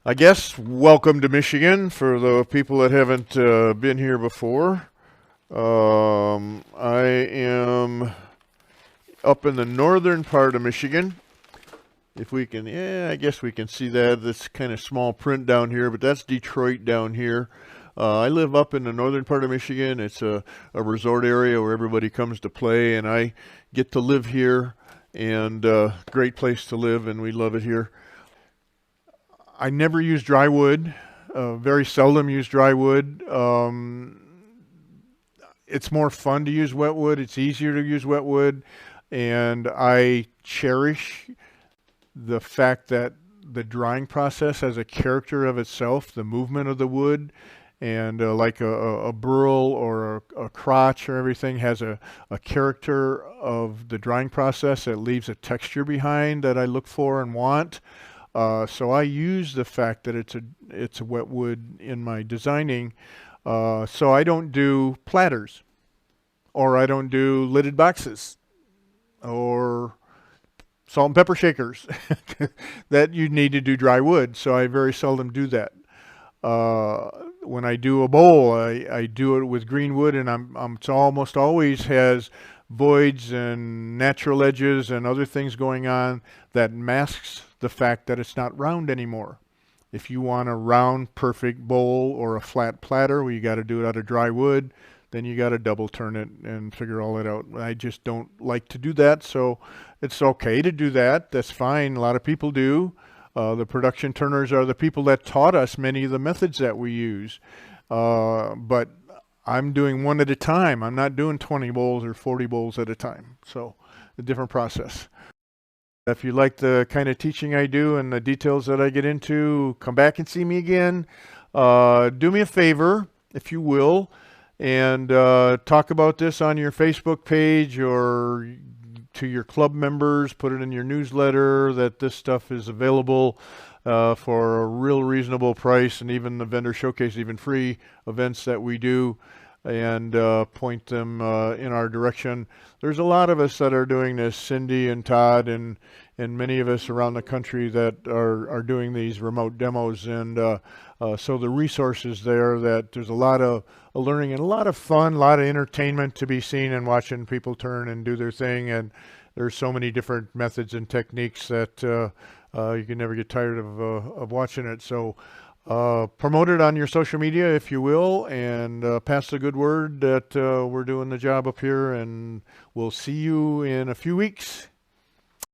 I guess welcome to Michigan for the people that haven't been here before. I am up in the northern part of Michigan. If we can, yeah, I guess we can see that. That's kind of small print down here, but that's Detroit down here. I live up in the northern part of Michigan. It's a resort area where everybody comes to play, and I get to live here. And great place to live, and we love it here. I never use dry wood. Very seldom use dry wood. It's more fun to use wet wood. It's easier to use wet wood, and I cherish the fact that the drying process has a character of itself. The movement of the wood, and like a burl or a crotch or everything has a character of the drying process that leaves a texture behind that I look for and want. So I use the fact that it's a wet wood in my designing. So I don't do platters, or I don't do lidded boxes, or salt and pepper shakers that you need to do dry wood. So I very seldom do that. When I do a bowl, I do it with green wood, and it's almost always has voids and natural edges and other things going on that masks the fact that it's not round anymore. If you want a round, perfect bowl or a flat platter, well, you got to do it out of dry wood. Then you got to double turn it and figure all that out. I just don't like to do that, so it's okay to do that. That's fine. A lot of people do. The production turners are the people that taught us many of the methods that we use. But I'm doing one at a time. I'm not doing 20 bowls or 40 bowls at a time. So a different process. If you like the kind of teaching I do and the details that I get into, come back and see me again. Do me a favor, if you will, and talk about this on your Facebook page or to your club members. Put it in your newsletter that this stuff is available for a real reasonable price, and even the vendor showcase, even free events that we do, and point them in our direction. There's a lot of us that are doing this, Cindy and Todd and many of us around the country that are doing these remote demos. And so the resources there, that there's a lot of learning and a lot of fun, a lot of entertainment to be seen and watching people turn and do their thing. And there's so many different methods and techniques that you can never get tired of watching it. So promote it on your social media, if you will, and pass the good word that we're doing the job up here. And we'll see you in a few weeks.